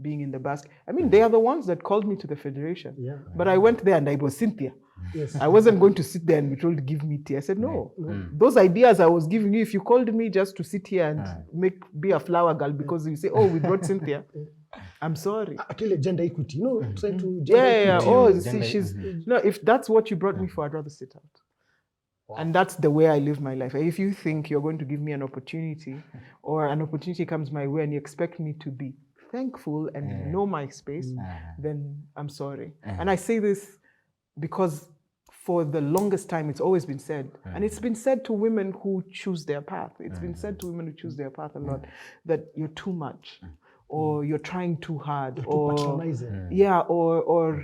being in the basket, I mean, they are the ones that called me to the federation. But I went there and it was Cynthia. Yes. I wasn't going to sit there and be told to give me tea. I said, no. Those ideas I was giving you, if you called me just to sit here and be a flower girl because you say, oh, we brought Cynthia, I'm sorry. Actually, gender equity, trying to gender equity. Oh, see, she's, if that's what you brought me for, I'd rather sit out. Wow. And that's the way I live my life. If you think you're going to give me an opportunity, or an opportunity comes my way and you expect me to be thankful and know my space, then I'm sorry. And I say this because for the longest time, it's always been said, and it's been said to women who choose their path. It's been said to women who choose their path a lot, that you're too much, or you're trying too hard, or or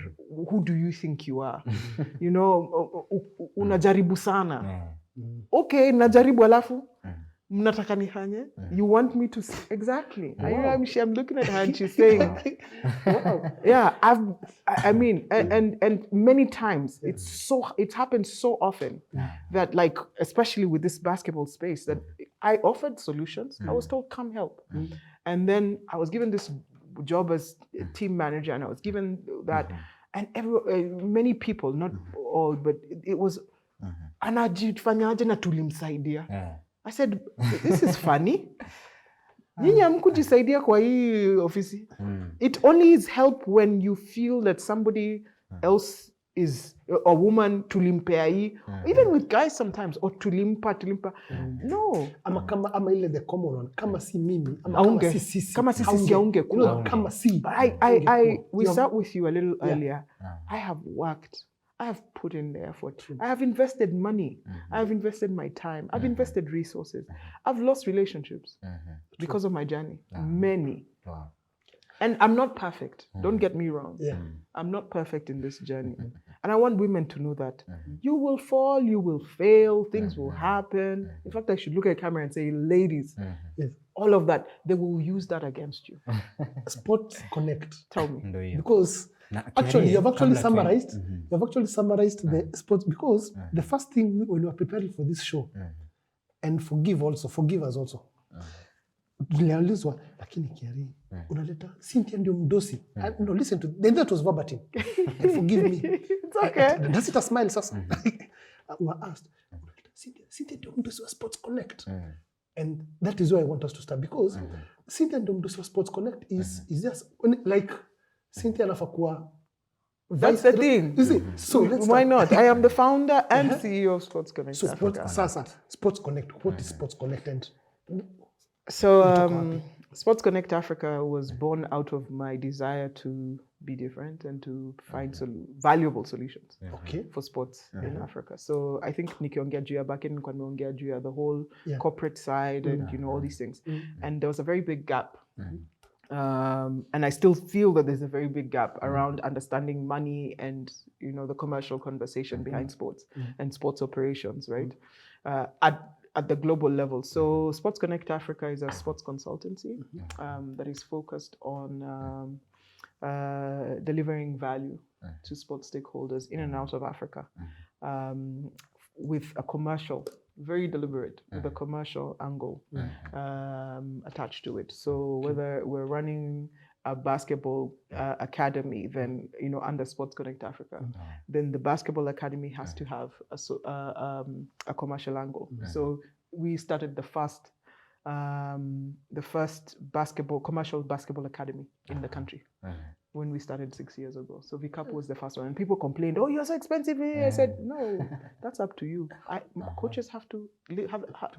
who do you think you are? Unajaribu sana. Okay, najaribu alafu mnataka nifanye? You want me to exactly. Wow. I'm looking at her and she's saying, wow. Yeah, I mean, and many times it happens so often that, like, especially with this basketball space, that I offered solutions. I was told, come help. And then I was given this job as a team manager, and I was given that, and many people, not all, but it was, anajifanyaje na tulimsaidia. I said, this is funny. Nyinyi hamkujisaidia kwa hii ofisi. It only is help when you feel that somebody else is a woman tulimpea hii. Even with guys sometimes, or tulimpa. No. Ama ile the common one. Kama si mimi, ama Aunge. kama si sisi. Kama si sisi aunge You know, kama si. We sat with you a little earlier. I have worked. I have put in the effort. I have invested money. I have invested my time. I've invested resources. I've lost relationships because of my journey. Many. Wow. And I'm not perfect. Don't get me wrong. Yeah. I'm not perfect in this journey. And I want women to know that. You will fall, you will fail, things will happen. In fact, I should look at the camera and say, ladies, Yes. all of that, they will use that against you. Sports Connect. Tell me. Because actually, you have actually summarized the sports, because the first thing when we were preparing for this show, and forgive us also. Tuliulizwa, lakini Kiari, unaleta Cynthia ndio mdosi. No, listen to, then that was verbatim. And forgive me. It's okay. Does it a smile sasa? We were asked, Cynthia ndio mdosi wa Sports Connect. And that is where I want us to start, because Cynthia ndio mdosi wa Sports Connect is just like Cynthia anafakua. That's the thing. You see? So why not? I am the founder and CEO of Sports Connect. So Sports Connect. What is Sports Connect? And so Sports Connect Africa was born out of my desire to be different and to find valuable solutions for sports in Africa. So I think nikiongea juu ya back end, nikiongea juu ya the whole corporate side and all these things. And there was a very big gap. And I still feel that there's a very big gap around understanding money and the commercial conversation behind sports and sports operations, right? At the global level. So Sports Connect Africa is a sports consultancy that is focused on delivering value to sports stakeholders in and out of Africa, with a commercial, very deliberate, with a commercial angle attached to it. So whether we're running a basketball academy, then under Sports Connect Africa, then the basketball academy has to have a commercial angle. So we started the first commercial basketball academy in the country when we started 6 years ago. So VCAP was the first one, and people complained, "Oh, you're so expensive." I said, "No, that's up to you. Coaches have to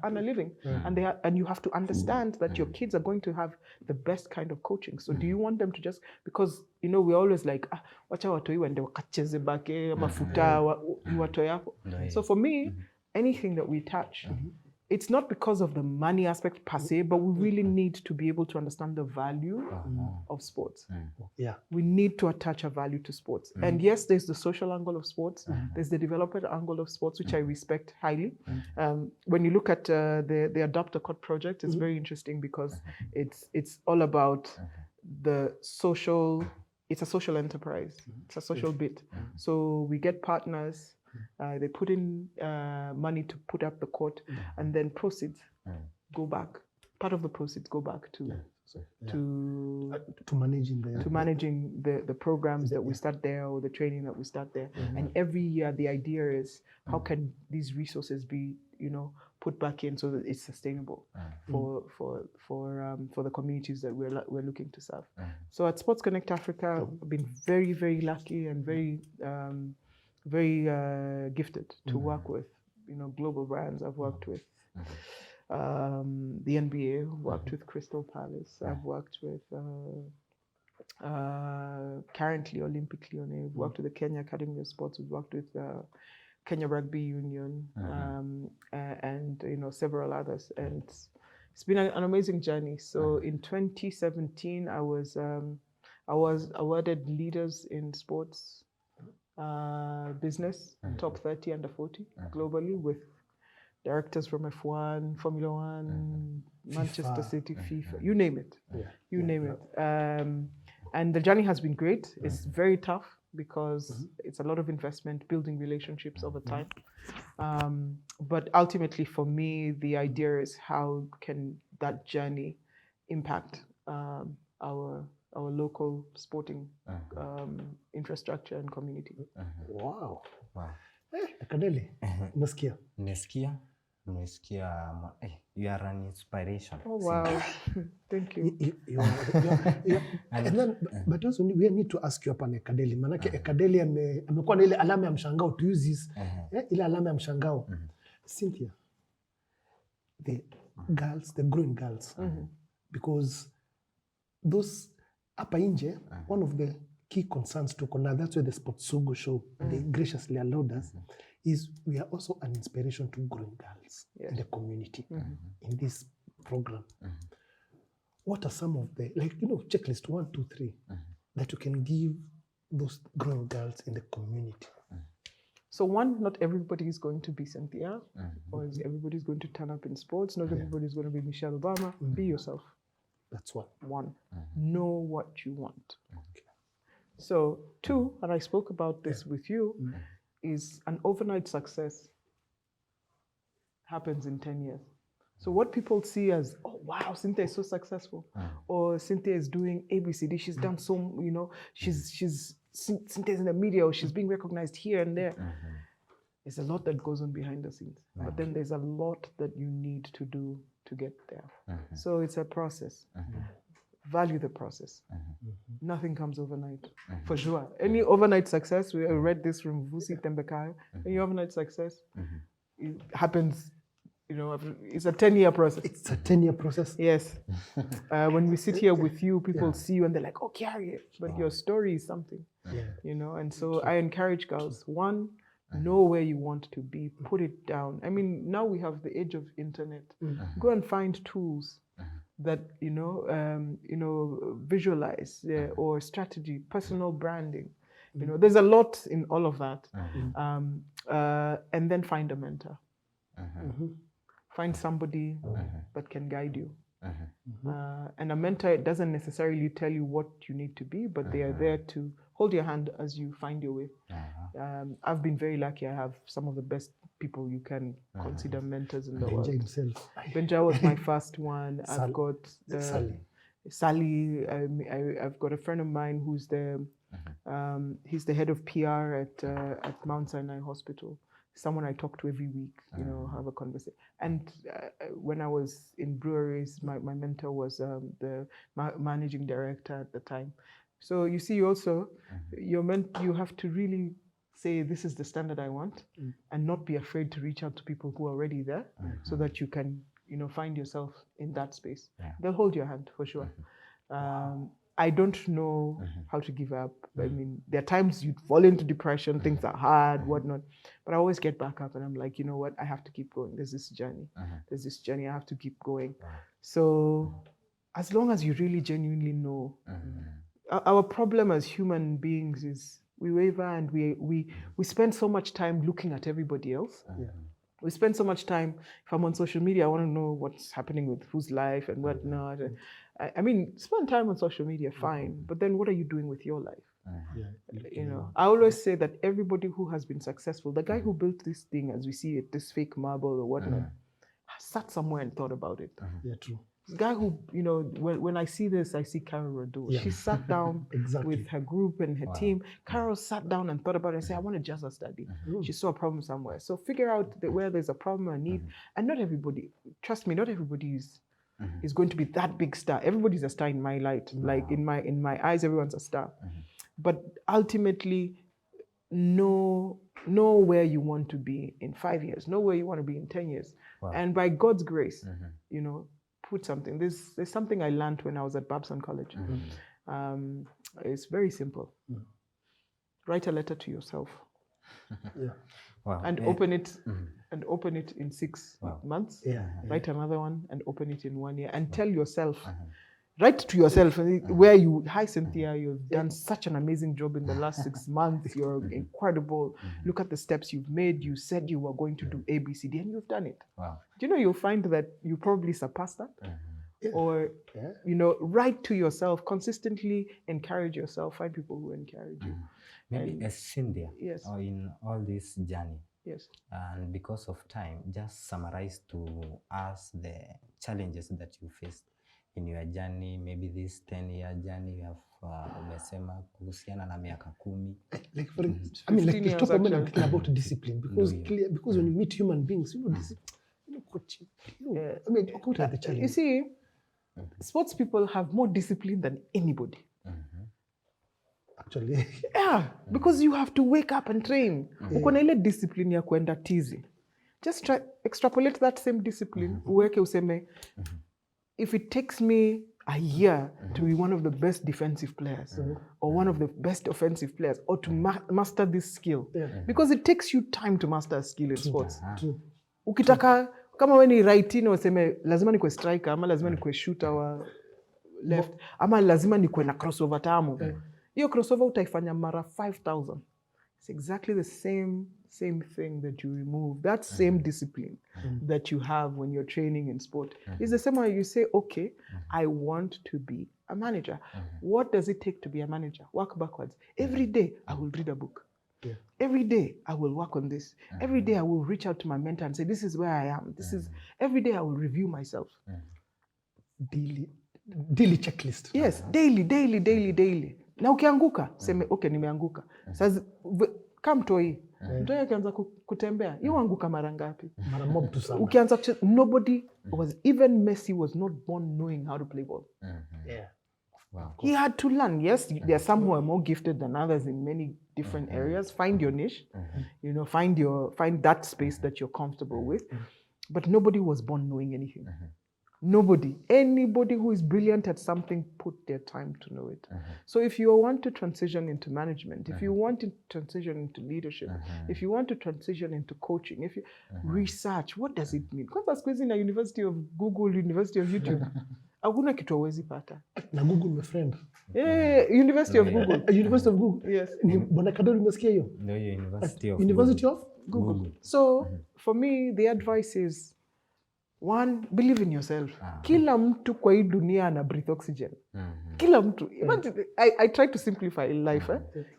earn a living, and you have to understand that your kids are going to have the best kind of coaching. So do you want them to just, because we're always like, wacha watoi wende wakacheze bake mafuta watoi hapo. So for me, anything that we touch, it's not because of the money aspect per se, but we really need to be able to understand the value of sports. Yeah, we need to attach a value to sports. And yes, there's the social angle of sports. There's the developer angle of sports, which I respect highly. When you look at the Adopt a Court project, it's very interesting because it's all about the social. It's a social enterprise. It's a social bit. So we get partners. They put in money to put up the court, and then proceeds go back. Part of the proceeds go back to managing the programs that we start there, or the training that we start there. And every year the idea is, how can these resources be put back in so that it's sustainable for the communities that we're looking to serve. So at Sports Connect Africa, I've been very, very lucky and very gifted to work with global brands. I've worked with the NBA, worked with Crystal Palace. I've worked with currently Olympic Lyonnais. We've worked with the Kenya Academy of Sports. We've worked with Kenya Rugby Union and several others. And it's been an amazing journey. So in 2017, I was awarded Leaders in Sports Business, top 30 under 40 globally, with directors from F1, Formula One, Manchester City, FIFA, you name it. Name it. And the journey has been great. It's very tough because it's a lot of investment, building relationships over time. But ultimately for me, the idea is, how can that journey impact our local sporting infrastructure and community. Wow. Akadeli, nasikia. Nimesikia you are an inspiration. Oh wow. Thank you. And then, but also we need to ask you hapa na Ekadeli. Manake Ekadeli amekuwa na ile alama ya mshangao, to use this, ile alama ya mshangao. Cynthia, the girls, the growing girls, because those hapa nje, one of the key concerns to Kona, that's why the Sports Sugu show, they graciously allowed us, is we are also an inspiration to growing girls in the community, in this program. What are some of the, like, checklist 1, 2, 3, that you can give those growing girls in the community? So one, not everybody is going to be Cynthia, or everybody's going to turn up in sports. Not everybody's going to be Michelle Obama. Be yourself. That's one. One, know what you want. Okay. So 2, and I spoke about this with you, is an overnight success happens in 10 years. So what people see as, oh wow, Cynthia is so successful, or Cynthia is doing ABCD, she's done so, Cynthia's in the media, or she's being recognized here and there. There's a lot that goes on behind the scenes, but then there's a lot that you need to do to get there. So it's a process. Value the process. Nothing comes overnight, for sure. Any overnight success, we read this from Vusi Tembekayo, any overnight success, it happens, it's a 10-year process. It's a 10-year process? Yes. When we sit here with you, people see you and they're like, oh, carry it. But your story is something, and so I encourage girls, 1, know where you want to be, put it down. I mean, now we have the age of internet. Go and find tools that, visualize or strategy, personal branding. There's a lot in all of that. And then find a mentor. Find somebody that can guide you. And a mentor doesn't necessarily tell you what you need to be, but they are there to hold your hand as you find your way. I've been very lucky. I have some of the best people you can consider mentors in the world. Benja himself. Benja was my first one. I've got Sally. I've got a friend of mine who's he's the head of PR at Mount Sinai Hospital. Someone I talk to every week, have a conversation. And when I was in breweries, my mentor was the managing director at the time. So you see, also, you have to really say, this is the standard I want, and not be afraid to reach out to people who are already there, so that you can, find yourself in that space. They'll hold your hand for sure. I don't know how to give up. I mean, there are times you fall into depression, things are hard, whatnot. But I always get back up and I'm like, you know what? I have to keep going. There's this journey. There's this journey. I have to keep going. So as long as you really genuinely know, our problem as human beings is we waver and we spend so much time looking at everybody else. We spend so much time, if I'm on social media, I want to know what's happening with whose life and whatnot. I mean, spend time on social media, fine. But then what are you doing with your life? I always say that everybody who has been successful, the guy who built this thing as we see it, this fake marble or whatnot, sat somewhere and thought about it. Yeah, true. The guy who, when I see this, I see Carol Rado. Yeah. She sat down with her group and her team. Carol sat down and thought about it and said, I want a jazz study. She saw a problem somewhere. So figure out where there's a problem or need. And not everybody, trust me, not everybody is going to be that big star. Everybody's a star in my light. Like in my eyes, everyone's a star. But ultimately, know where you want to be in 5 years. Know where you want to be in 10 years. And by God's grace, put something. There's something I learned when I was at Babson College. It's very simple. Write a letter to yourself. And open it and open it in 6 months. Write another one and open it in 1 year. And tell yourself, write to yourself where hi Cynthia, you've done such an amazing job in the last 6 months. You're incredible. Look at the steps you've made. You said you were going to do ABCD and you've done it. Do you know, you'll find that you probably surpassed that. Or, write to yourself, consistently encourage yourself, find people who encourage you. Maybe as Cynthia, or in all this journey, and because of time, just summarize to us the challenges that you faced in your journey, maybe this 10-year journey you have umesema kuhusiana na miaka 10. Like for I mean, like the top of about discipline, because when you meet human beings, coaching. I mean, what are the You challenges? see, sports people have more discipline than anybody. Actually, Yeah, because you have to wake up and train. Uko na ile discipline ya kuenda tizi. Just try extrapolate that same discipline. Uweke useme, if it takes me a year to be one of the best defensive players or one of the best offensive players or to master this skill. Because it takes you time to master a skill in sports. Ukitaka, kama we ni righty na useme, lazima nikwe striker, ama lazima nikwe shooter wa left, ama lazima nikwe na crossover tamu. Hiyo crossover utaifanya mara 5,000. It's exactly the same thing that you remove. That same discipline that you have when you're training in sport. It's the same way you say, okay, I want to be a manager. What does it take to be a manager? Work backwards. Every day, I will read a book. Every day, I will work on this. Every day, I will reach out to my mentor and say, this is where I am. Every day, I will review myself. Daily checklist. Yes, daily. Na ukianguka, seme, okay, nimeanguka. Sasa, kama mtoi akianza kutembea, yu anguka mara ngapi? Mara mob tu sana. Ukianza nobody was, even Messi was not born knowing how to play ball. Wow. He had to learn. Yes, there are some who are more gifted than others in many different areas. Find your niche, find that space that you're comfortable with. But nobody was born knowing anything. Nobody. Anybody who is brilliant at something put their time to know it. So if you want to transition into management, if you want to transition into leadership, if you want to transition into coaching, if you research, what does it mean? Because that's crazy in a University of Google, University of YouTube. Hakuna kitu hawezi pata. Na Google my friend. University of Google. University of Google. Yes. Bwana Kadori umesikia hiyo? No, University of Google. So for me, the advice is, one, believe in yourself. Kila mtu kwa hii dunia ana breathe oxygen. Kila mtu. Imagine, I try to simplify life.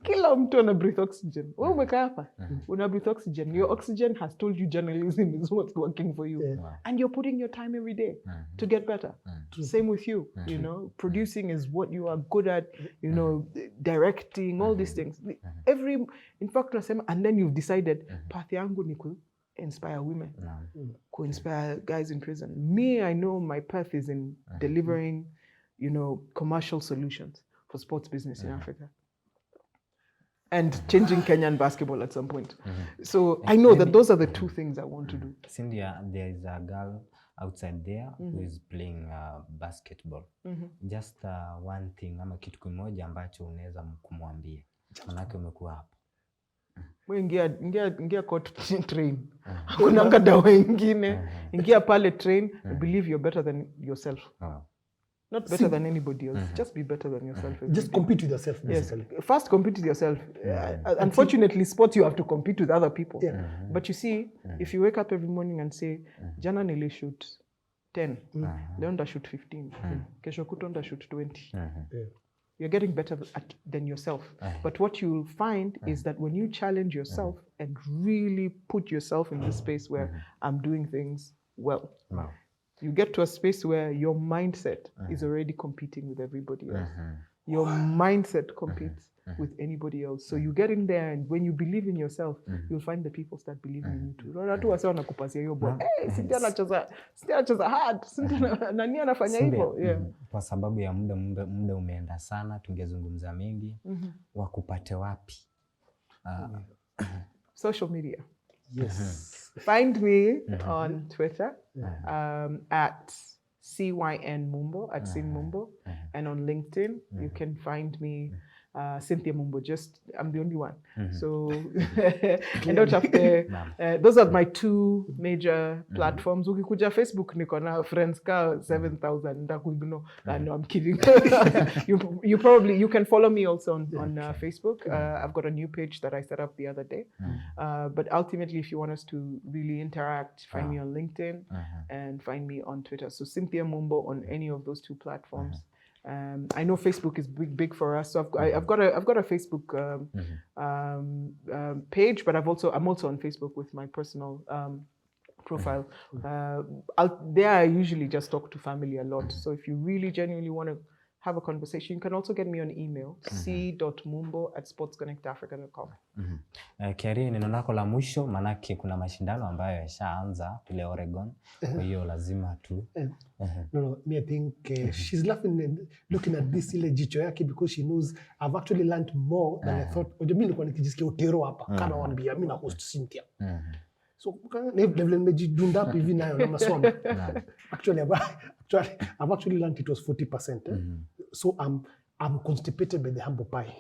Kila mtu ana breathe oxygen. Wewe umekaa hapa, una breathe oxygen. Your oxygen has told you journalism is what's working for you. And you're putting your time every day to get better. Same with you. Producing is what you are good at, directing, all these things. In fact, and then you've decided, path yangu ni inspire women, inspire guys in prison. Me, I know my path is in delivering, commercial solutions for sports business in Africa. And changing Kenyan basketball at some point. So I know that those are the two things I want to do. Cynthia, there is a girl outside there who is playing basketball. Just one thing, ama kitu kimoja ambacho unaweza kumwambia. Manake umekuwa hapo. Ingia court train. Hakuna dawa ingine. Ingia pale train. Believe you're better than yourself. Not better than anybody else. Just be better than yourself. Just compete with yourself, basically. Yes. First, compete with yourself. Unfortunately, sports, you have to compete with other people. But you see, if you wake up every morning and say, Jana nili shoot 10, leo nda shoot 15, kesho kutwa nda shoot 20. You're getting better than yourself. But what you'll find is that when you challenge yourself and really put yourself in the space where I'm doing things well, you get to a space where your mindset is already competing with everybody else. Your mindset competes with anybody else. So you get in there, and when you believe in yourself, you'll find the people start believing in you too. Watu wase wanakupasia hiyo ball. Cynthia anacheza hard. Nani anafanya hivyo? Kwa sababu ya muda umeenda sana, tungezungumza mengi. Wakupate wapi? Social media. Yes. Find me on Twitter at CYN Mumbo, at Sin Mumbo, and on LinkedIn you can find me Cynthia Mumbo. I'm the only one. So I don't have to. Those are my two major platforms. Ukikuja Facebook niko na friends ka 7,000. No, I'm kidding. You can follow me also on Facebook. I've got a new page that I set up the other day. But ultimately, if you want us to really interact, find me on LinkedIn and find me on Twitter. So Cynthia Mumbo on any of those two platforms. I know Facebook is big for us, so I've got a Facebook page, but I'm also on Facebook with my personal profile. There I usually just talk to family a lot. So if you really genuinely want to have a conversation. You can also get me on email, c.mumbo@sportsconnectafrica.com. Kiari, neno lako la mwisho, manake kuna mashindano ambayo yashaanza kule Oregon, kwa hiyo lazima tu. No, me I think she's laughing and looking at this ile jicho yake because she knows I've actually learned more than I thought. Mimi nilikuwa nikijisikia utero hapa kana waambia mimi na host Cynthia. So level nimejidunda hapo hivi nayo na masomo. Actually I've actually learned it was 40%. So I'm constipated by the humble pie.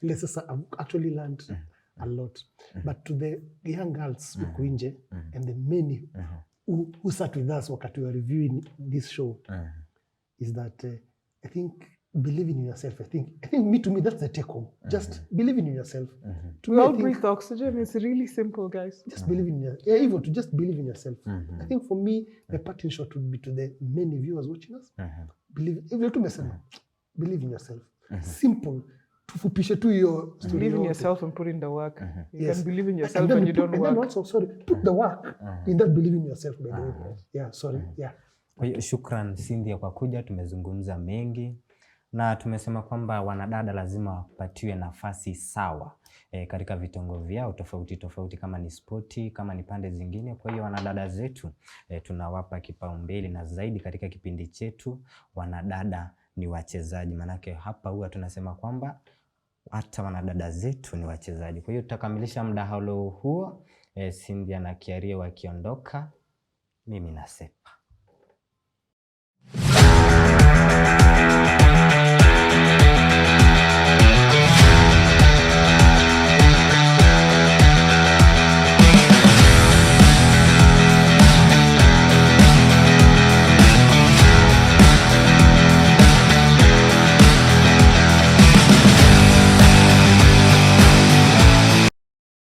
Ile sasa I've actually learned a lot. But to the young girls who nje and the many who sat with us wakati we were reviewing this show is that I think believing in yourself. I think to me that's the take home. Just believing in yourself. We all breathe oxygen. It's really simple, guys. Just believing in yourself. Yeah, even to just believe in yourself. I think for me, the parting shot would be to the many viewers watching us. Believe in yourself. Simple. Tufupishe tu hiyo story. Believe in yourself and put in the work. You Yes. can believe in yourself and you don't work. And then also, put the work in that believing in yourself, by the way. Yeah, sorry. Yeah. Kwa hiyo shukran Cynthia kwa kuja, tumezungumza mengi na tumesema kwamba wanadada lazima wapatiwe nafasi sawa katika vitongo vyao tofauti kama ni spoti, kama ni pande zingine. Kwa hiyo wanadada zetu tunawapa kipaumbele, na zaidi katika kipindi chetu wanadada ni wachezaji, manake hapa huwa tunasema kwamba hata wanadada zetu ni wachezaji. Kwa hiyo tutakamilisha mdahalo huo Cynthia na Kiarie wakiondoka, mimi nasepa.